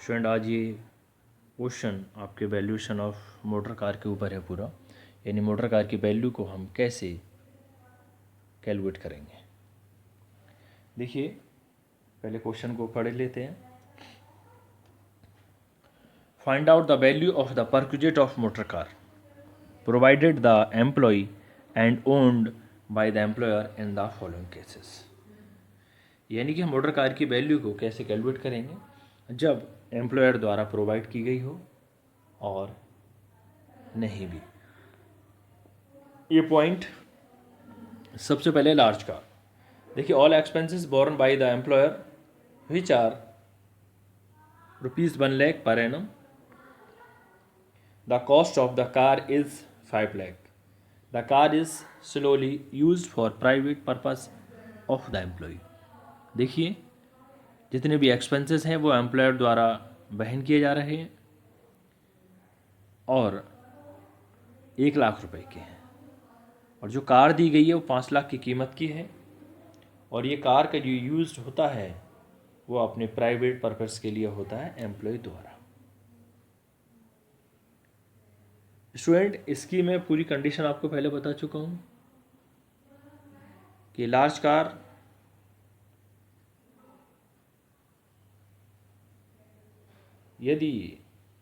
Student आज ये question आपके वैल्यूएशन ऑफ मोटर कार के ऊपर है पूरा, यानी मोटर कार की वैल्यू को हम कैसे कैलकुलेट करेंगे। देखिए पहले क्वेश्चन को पढ़ लेते हैं। Find out the value of the perquisite of motor car provided the employ and owned by the employer in the following cases. यानी कि हम मोटर कार की वैल्यू को कैसे कैलकुलेट करेंगे जब एम्प्लॉयर द्वारा प्रोवाइड की गई हो और नहीं भी। ये पॉइंट सबसे पहले लार्ज कार। देखिए all expenses borne by the employer which are ₹1 lakh per annum, the cost of the car is 5 lakh. The car is solely used for private purpose of the employee. देखिए जितने भी expenses हैं वो employer द्वारा वहन किए जा रहे हैं और 1 लाख रुपए के हैं, और जो कार दी गई है वो 5 लाख की कीमत की है, और ये कार का जो यूज होता है वो अपने प्राइवेट पर्पस के लिए होता है एम्प्लॉय द्वारा। स्टूडेंट इसकी मैं पूरी कंडीशन आपको पहले बता चुका हूँ कि लार्ज कार यदि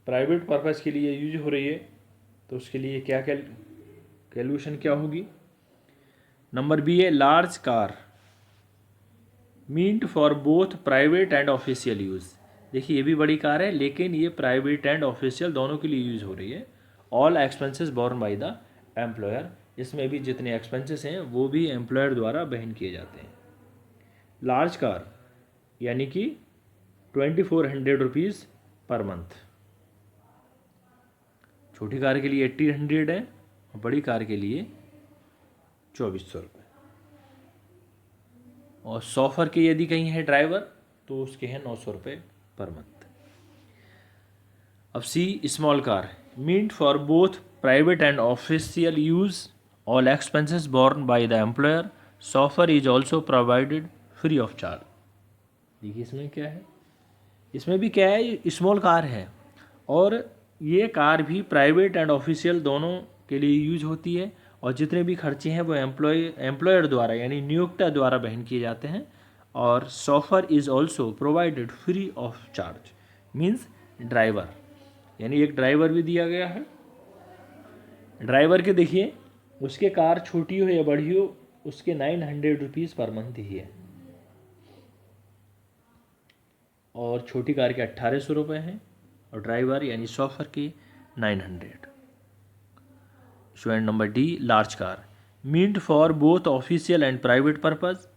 प्राइवेट पर्पस के लिए यूज हो रही है तो उसके लिए क्या कैलकुलेशन क्या होगी। नंबर बी है large car meant for both private and official use. देखिए ये भी बड़ी कार है लेकिन ये प्राइवेट एंड ऑफिशियल दोनों के लिए यूज़ हो रही है। All expenses borne by the employer, इसमें भी जितने एक्सपेंसेस हैं वो भी एम्प्लॉयर द्वारा वहन किए जाते हैं। लार्ज कार यानी कि 2400 रुपीज़ पर मंथ, छोटी कार के लिए 1800 है और बड़ी कार के लिए 2400 रुपये। और सॉफर के यदि कहीं है ड्राइवर तो उसके हैं 900 रुपये पर मंथ। अब see small car meant for both private and official use, all expenses borne by the employer, chauffeur is also provided free of charge. देखिए इसमें क्या है, इसमें भी क्या है, स्मॉल कार है और ये कार भी प्राइवेट एंड ऑफिशियल दोनों के लिए यूज होती है, और जितने भी खर्चे हैं वो एम्प्लॉयर द्वारा यानी नियोक्ता द्वारा वहन किए जाते हैं। और chauffeur is also provided free of charge, means driver, यानी एक ड्राइवर भी दिया गया है। ड्राइवर के देखिए उसके कार छोटी हो या बड़ी हो उसके 900 रुपीज़ पर मंथ ही है, और छोटी कार के 1800 रुपये हैं और ड्राइवर यानी सॉफर के 900। Student number D large car meant for both official and private purpose,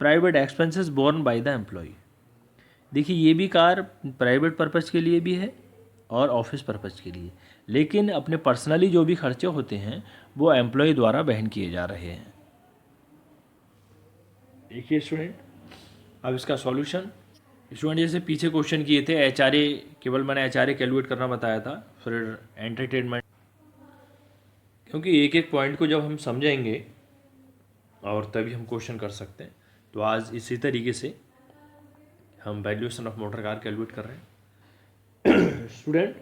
private expenses borne by the employ. देखिए ये भी कार प्राइवेट पर्पस के लिए भी है और ऑफिस पर्पस के लिए, लेकिन अपने पर्सनली जो भी खर्चे होते हैं वो एम्प्लॉय द्वारा वहन किए जा रहे हैं। देखिए स्टूडेंट अब इसका सॉल्यूशन, स्टूडेंट जैसे पीछे क्वेश्चन किए थे HRA, केवल मैंने HRA कैलकुलेट करना बताया था, फिर एंटरटेनमेंट, क्योंकि एक एक पॉइंट को जब हम समझेंगे और तभी हम क्वेश्चन कर सकते हैं। तो आज इसी तरीके से हम valuation of motor car calculate कर रहे हैं। स्टूडेंट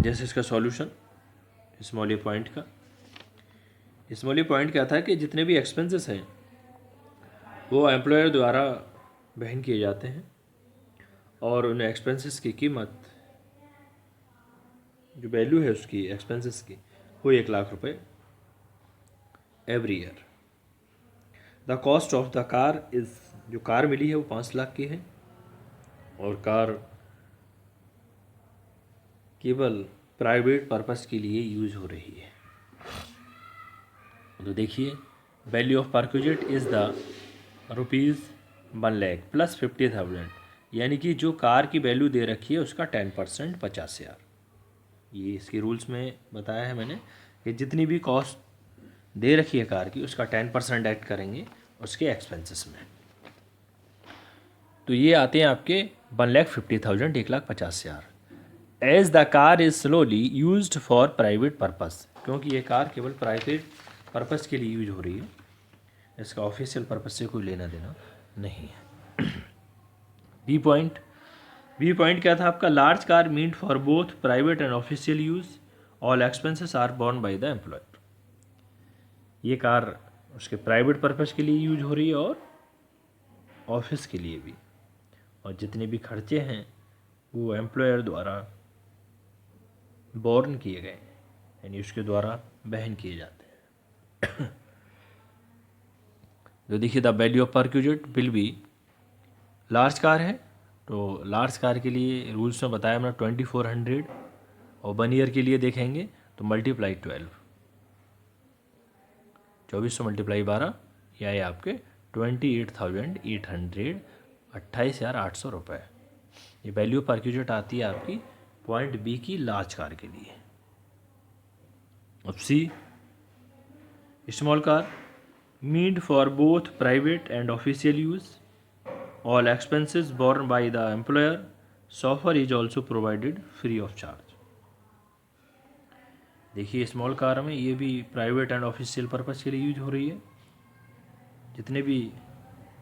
जैसे इसका सॉल्यूशन स्मॉल ए पॉइंट का, स्मॉल ए पॉइंट क्या था कि जितने भी एक्सपेंसेस हैं वो एम्प्लॉयर द्वारा वहन किए जाते हैं और उन एक्सपेंसेस की कीमत जो वैल्यू है उसकी एक्सपेंसेस की वो 1 लाख रुपए every year. The cost of the car is, जो कार मिली है वो 5 लाख की है और कार केवल प्राइवेट पर्पस के लिए यूज हो रही है। तो देखिए value of perquisite is the ₹1 lakh plus 50,000, यानी कि जो कार की वैल्यू दे रखी है उसका 10% 50,000। ये इसके रूल्स में बताया है मैंने कि जितनी भी कॉस्ट दे रखी है कार की उसका 10% ऐड करेंगे उसके एक्सपेंसेस में। तो ये आते हैं आपके 1,50,000 1,50,000। As the car is slowly used for private purpose, क्योंकि ये कार केवल प्राइवेट पर्पस के लिए यूज हो रही है, इसका ऑफिशियल पर्पस से कोई लेना देना नहीं है। बी पॉइंट क्या था आपका? Large car meant for both private and official use, all expenses are borne by the employer. ये कार उसके प्राइवेट पर्पज़ के लिए यूज हो रही है और ऑफिस के लिए भी, और जितने भी खर्चे हैं वो एम्प्लॉयर द्वारा बोर्न किए गए, यानी उसके द्वारा वहन किए जाते हैं। जो देखिए the value of perquisite will be, large car है तो लार्ज कार के लिए रूल्स में बताया हमने 2400, और 1 ईयर के लिए देखेंगे तो मल्टीप्लाई 12, 2400 मल्टीप्लाई 12, या ये आपके 28,800, 28,800 रुपये। ये वैल्यू परक्यूजेट आती है आपकी पॉइंट बी की लार्ज कार के लिए। अब see small car meant for both private and official use, all expenses borne by the employer, chauffeur is also provided free of charge. देखिए स्मॉल कार में ये भी प्राइवेट एंड ऑफिशियल पर्पज़ के लिए use हो रही है। जितने भी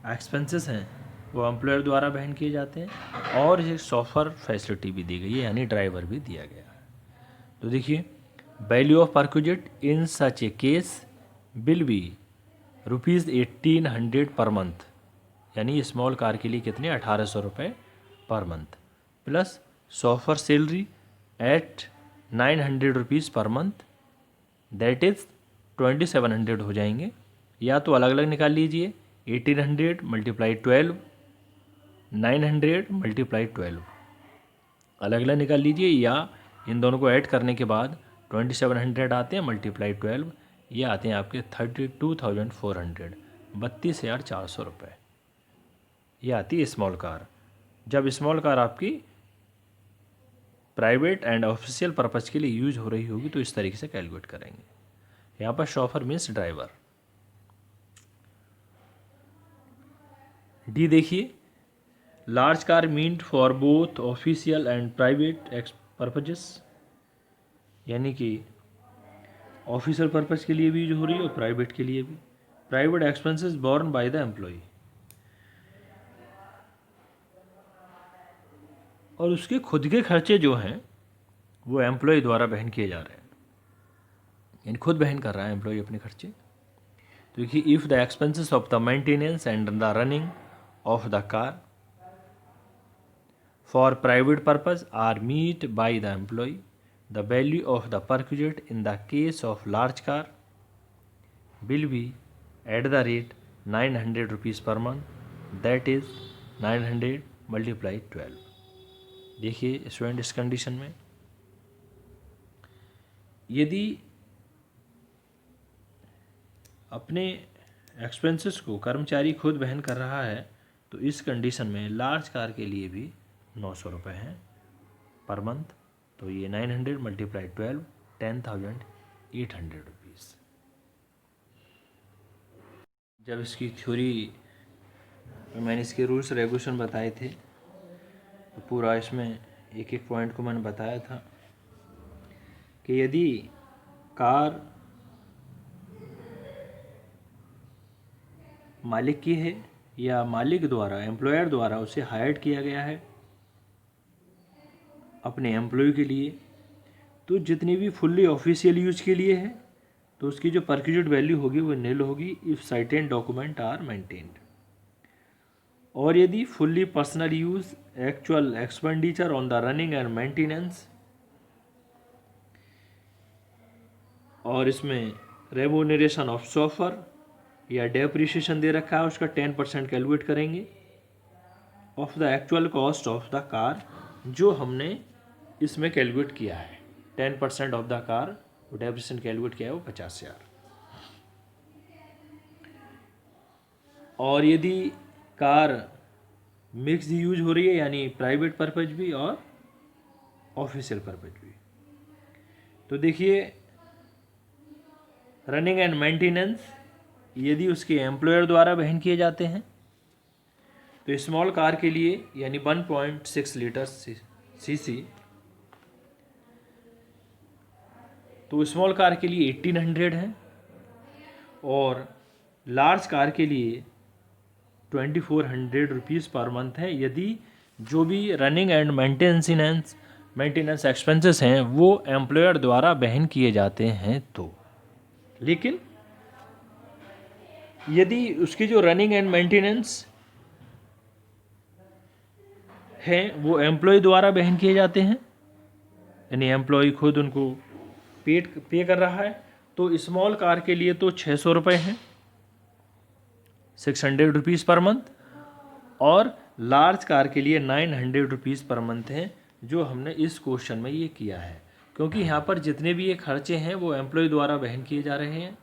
एक्सपेंसेस हैं वो एम्प्लॉयर द्वारा वहन किए जाते हैं, और एक शॉफर फैसिलिटी भी दी गई है, यानी ड्राइवर भी दिया गया है। तो देखिए value of perquisite in such a case will be ₹1800 per month, यानी स्मॉल कार के लिए कितने? 1800 रुपये per month, plus chauffeur salary at 900 rupees per month, that is 2700 हो जाएंगे। या तो अलग अलग निकाल लीजिए, 1800 मल्टीप्लाई 12, 900 मल्टीप्लाई 12, अलग अलग निकाल लीजिए, या इन दोनों को ऐड करने के बाद 2700 आते हैं मल्टीप्लाई 12, ये आते हैं आपके 32,400, 32,400 रुपये। ये आती है स्मॉल कार। जब स्मॉल कार आपकी प्राइवेट एंड ऑफिशियल पर्पज़ के लिए यूज हो रही होगी तो इस तरीके से कैलकुलेट करेंगे। यहाँ पर शॉफर मीन्स ड्राइवर। डी देखिए, large car meant for both official and private purposes, यानी कि ऑफिशियल पर्पज़ के लिए भी यूज हो रही है और प्राइवेट के लिए भी। Private expenses borne by the employ, और उसके खुद के खर्चे जो हैं वो एम्प्लॉय द्वारा वहन किए जा रहे हैं, यानी खुद वहन कर रहा है एम्प्लॉय अपने खर्चे। तो देखिए, if the expenses of the maintenance and the running of the car for private purpose are meet by the employ, the value of the perquisite in the case of large car will be at the rate 900 rupees per month, that is 900 multiply 12। देखिए student, इस condition में यदि अपने expenses को कर्मचारी खुद वहन कर रहा है तो इस कंडीशन में लार्ज कार के लिए भी 900 रुपये हैं पर मंथ। तो ये 900 मल्टीप्लाई 12, 10,800 रुपीज़। जब इसकी थ्योरी मैंने इसके रूल्स रेगुलेशन बताए थे तो पूरा इसमें एक एक पॉइंट को मैंने बताया था कि यदि कार मालिक की है या मालिक द्वारा, एम्प्लॉयर द्वारा उसे हायर्ड किया गया है अपने एम्प्लॉय के लिए, तो जितनी भी फुल्ली ऑफिशियल यूज के लिए है तो उसकी जो परक्यूजेट वैल्यू होगी वो नील होगी if certain document are maintained. और यदि fully personal use actual expenditure on the running and maintenance, और इसमें रेमोनरेशन ऑफ शॉफर या डेप्रिसिएशन दे रखा है उसका 10% कैलकुलेट करेंगे of the actual cost of the car, जो हमने इसमें कैलकुलेट किया है 10% ऑफ द कार, वो डेप्रिसिएशन कैलकुलेट किया है वो 50,000। और यदि कार मिक्स यूज हो रही है यानी प्राइवेट पर्पज भी और ऑफिशियल पर्पज भी, तो देखिए रनिंग एंड मेंटेनेंस यदि उसके एम्प्लॉयर द्वारा वहन किए जाते हैं तो स्मॉल कार के लिए यानी 1.6 लीटर सीसी, तो स्मॉल कार के लिए 1800 है, और लार्ज कार के लिए 2400 रुपीज़ पर मंथ है यदि जो भी रनिंग एंड मेंटेनेंस एक्सपेंसेस हैं वो एम्प्लॉयर द्वारा वहन किए जाते हैं तो। लेकिन यदि उसकी जो रनिंग एंड मेंटेनेंस हैं वो एम्प्लॉय द्वारा वहन किए जाते हैं, यानी एम्प्लॉय खुद उनको पे कर रहा है, तो स्मॉल कार के लिए तो 600 रुपये हैं, 600 रुपीज़ पर मंथ, और लार्ज कार के लिए 900 रुपीज़ पर मंथ हैं, जो हमने इस क्वेश्चन में ये किया है। क्योंकि यहाँ पर जितने भी ये खर्चे हैं वो एम्प्लॉय द्वारा वहन किए जा रहे हैं,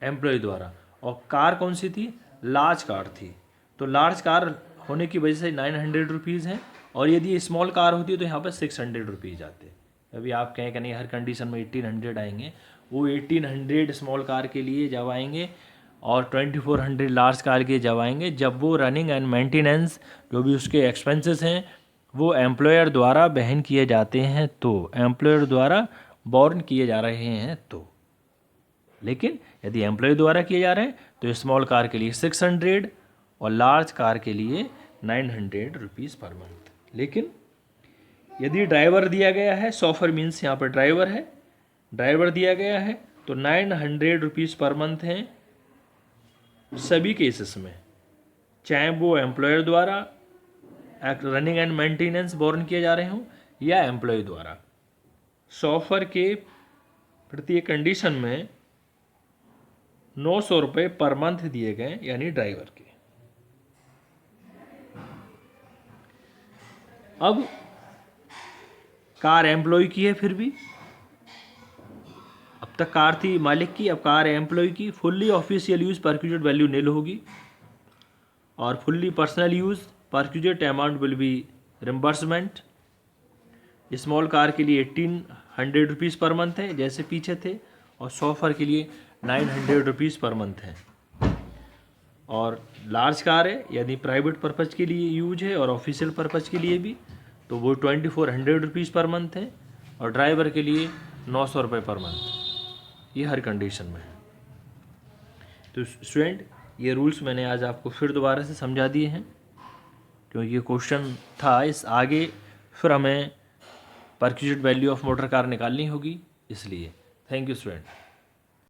एम्प्लॉय द्वारा। और कार कौन सी थी? लार्ज कार थी। तो लार्ज कार होने की वजह से 900 रुपीज़ हैं, और यदि स्मॉल कार होती तो यहाँ पर 600 रुपीज़ आते। अभी आप कहें कि नहीं हर कंडीशन में 1800 आएंगे, वो 1800 स्मॉल कार के लिए जब आएंगे और 2400 लार्ज कार के जब आएंगे, जब वो रनिंग एंड मेंटेनेंस जो भी उसके एक्सपेंसेस हैं वो एम्प्लॉयर द्वारा वहन किए जाते हैं, तो एम्प्लॉयर द्वारा बॉर्न किए जा रहे हैं तो। लेकिन यदि एम्प्लॉय द्वारा किए जा रहे हैं तो स्मॉल कार के लिए 600 और लार्ज कार के लिए 900 रुपीज़ पर मंथ। लेकिन यदि ड्राइवर दिया गया है, सॉफर मीन्स यहाँ पर ड्राइवर है, ड्राइवर दिया गया है तो 900 रुपीज़ पर मंथ हैं सभी केसेस में, चाहे वो एम्प्लॉयर द्वारा रनिंग एंड मेंटेनेंस बॉर्न किए जा रहे हों या एम्प्लॉय द्वारा। सॉफर के प्रत्येक कंडीशन में 900 रुपये पर मंथ दिए गए, यानी ड्राइवर के। अब कार एम्प्लॉय की है, फिर भी अब तक कार थी मालिक की, अब कार है एम्प्लॉय की। Fully official use perquisite value nil होगी, और fully personal use perquisite amount will be reimbursement. Small car के लिए 1800 रुपीज़ पर मंथ है जैसे पीछे थे, और सॉफर के लिए 900 रुपीज़ पर मंथ है। और लार्ज कार है यदि प्राइवेट पर्पज़ के लिए यूज है और ऑफिशियल पर्पज़ के लिए भी, तो वो 2400 रुपीज़ पर मंथ है, और ड्राइवर के लिए 900 रुपये पर मंथ। ये हर कंडीशन में है। तो स्टूडेंट ये रूल्स मैंने आज आपको फिर दोबारा से समझा दिए हैं, क्योंकि ये क्वेश्चन था, इस आगे फिर हमें परक्यूजेट वैल्यू ऑफ मोटर कार निकालनी होगी, इसलिए। Thank you student.